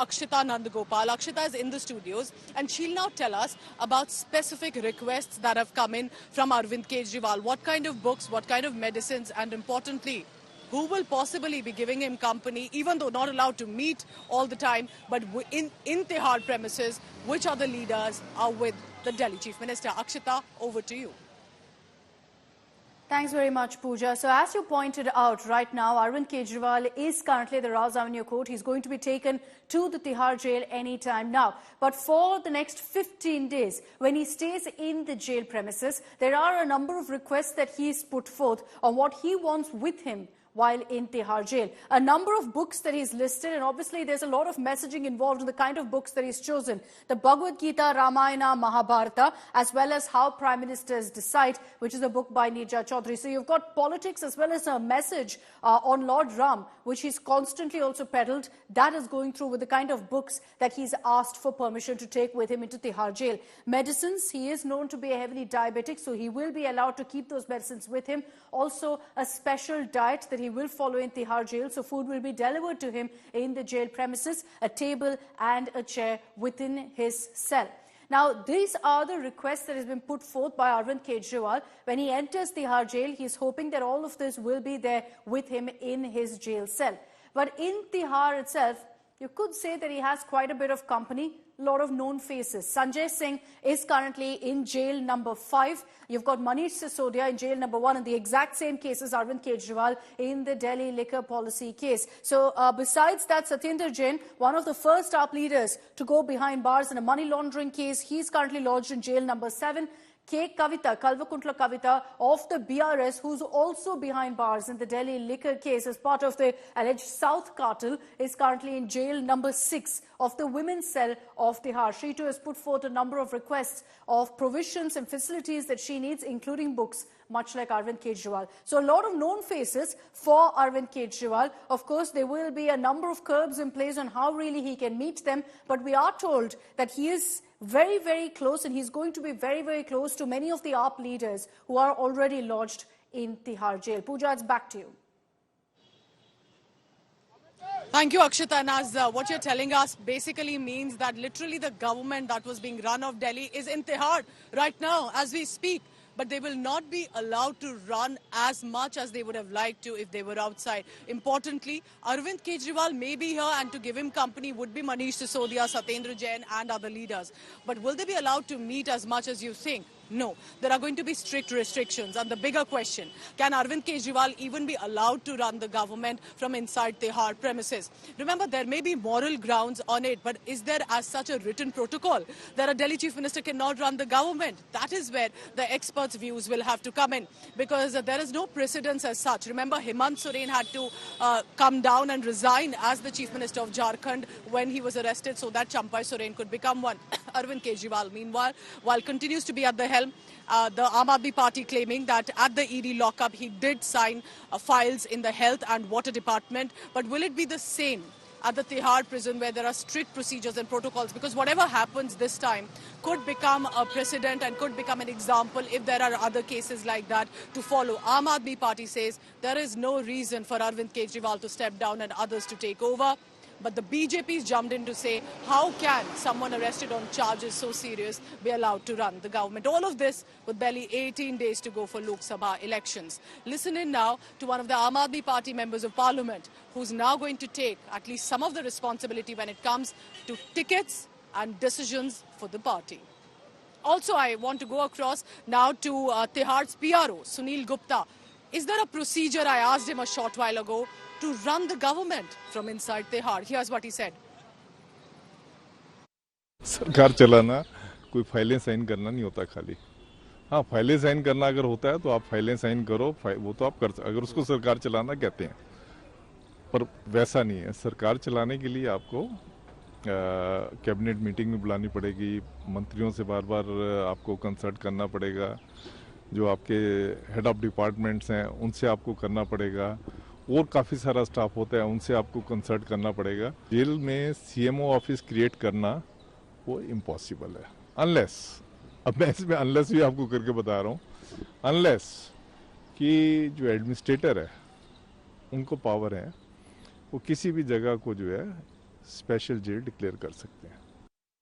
Akshita Nandagopal. Akshita is in the studios and she'll now tell us about specific requests that have come in from Arvind Kejriwal. What kind of books, what kind of medicines, and importantly, who will possibly be giving him company, even though not allowed to meet all the time, but in Tihar premises, which other leaders are with the Delhi Chief Minister. Akshita, over to you. Thanks very much, Pooja. So as you pointed out, right now, Arvind Kejriwal is currently at the Rouse Avenue Court. He's going to be taken to the Tihar Jail any time now. But for the next 15 days, when he stays in the jail premises, there are a number of requests that he's put forth on what he wants with him while in Tihar Jail. A number of books that he's listed, and obviously there's a lot of messaging involved in the kind of books that he's chosen. The Bhagavad Gita, Ramayana, Mahabharata, as well as How Prime Ministers Decide, which is a book by Chaudhary. So you've got politics as well as a message on Lord Ram, which he's constantly also peddled. That is going through with the kind of books that he's asked for permission to take with him into Tihar Jail. Medicines, he is known to be a heavily diabetic, so he will be allowed to keep those medicines with him. Also, a special diet that he will follow in Tihar Jail, so food will be delivered to him in the jail premises, a table and a chair within his cell. Now, these are the requests that has been put forth by Arvind Kejriwal. When he enters Tihar Jail, he's hoping that all of this will be there with him in his jail cell. But in Tihar itself, you could say that he has quite a bit of company, a lot of known faces. Sanjay Singh is currently in jail number 5. You've got Manish Sisodia in jail number 1 in the exact same case as Arvind Kejriwal in the Delhi liquor policy case. So besides that, Satyendra Jain, one of the first AAP leaders to go behind bars in a money laundering case, he's currently lodged in jail number 7. K. Kavita, Kalvakuntla Kavita of the BRS, who's also behind bars in the Delhi liquor case as part of the alleged South cartel, is currently in jail number 6 of the women's cell of Tihar. She too has put forth a number of requests of provisions and facilities that she needs, including books, much like Arvind Kejriwal. So a lot of known faces for Arvind Kejriwal. Of course, there will be a number of curbs in place on how really he can meet them, but we are told that he is very, very close, and he's going to be very, very close to many of the AAP leaders who are already lodged in Tihar Jail. Pooja, it's back to you. Thank you, Akshita. And as what you're telling us basically means that literally the government that was being run of Delhi is in Tihar right now as we speak. But they will not be allowed to run as much as they would have liked to if they were outside. Importantly, Arvind Kejriwal may be here, and to give him company would be Manish Sisodia, Satyendra Jain and other leaders. But will they be allowed to meet as much as you think? No, there are going to be strict restrictions. And the bigger question, can Arvind Kejriwal even be allowed to run the government from inside Tihar premises? Remember, there may be moral grounds on it, but is there as such a written protocol that a Delhi Chief Minister cannot run the government? That is where the experts' views will have to come in, because there is no precedence as such. Remember, Hemant Soren had to come down and resign as the Chief Minister of Jharkhand when he was arrested so that Champai Soren could become one. Arvind Kejriwal, meanwhile, while continues to be at the helm, the Aam Aadmi Party claiming that at the ED lockup he did sign files in the health and water department. But will it be the same at the Tihar prison where there are strict procedures and protocols? Because whatever happens this time could become a precedent and could become an example if there are other cases like that to follow. Aam Aadmi Party says there is no reason for Arvind Kejriwal to step down and others to take over. But the BJP's jumped in to say, how can someone arrested on charges so serious be allowed to run the government? All of this with barely 18 days to go for Lok Sabha elections. Listen in now to one of the Aam Aadmi Party members of parliament who's now going to take at least some of the responsibility when it comes to tickets and decisions for the party. Also, I want to go across now to Tihar's PRO, Sunil Gupta. Is there a procedure, I asked him a short while ago, to run the government from inside Tihar? Here's what he said. सरकार चलाना कोई फाइलें sign करना नहीं होता खाली. हाँ, फाइलें साइन करना अगर होता है तो आप फाइलें साइन करो, वो तो आप कर सकते, अगर उसको सरकार चलाना कहते हैं. पर वैसा नहीं है. सरकार चलाने के लिए आपको कैबिनेट मीटिंग में बुलानी पड़ेगी, मंत्रियों से बार बार आपको कंसल्ट करना पड़ेगा, जो आपके हेड ऑफ डिपार्टमेंट्स हैं उनसे आपको करना पड़ेगा, और काफ़ी सारा स्टाफ होता है उनसे आपको कंसल्ट करना पड़ेगा. जेल में सीएमओ ऑफिस क्रिएट करना वो इम्पॉसिबल है, अनलेस, अब मैं इसमें अनलेस भी आपको करके बता रहा हूँ, अनलेस कि जो एडमिनिस्ट्रेटर है उनको पावर है वो किसी भी जगह को जो है स्पेशल जेल डिक्लेयर कर सकते हैं।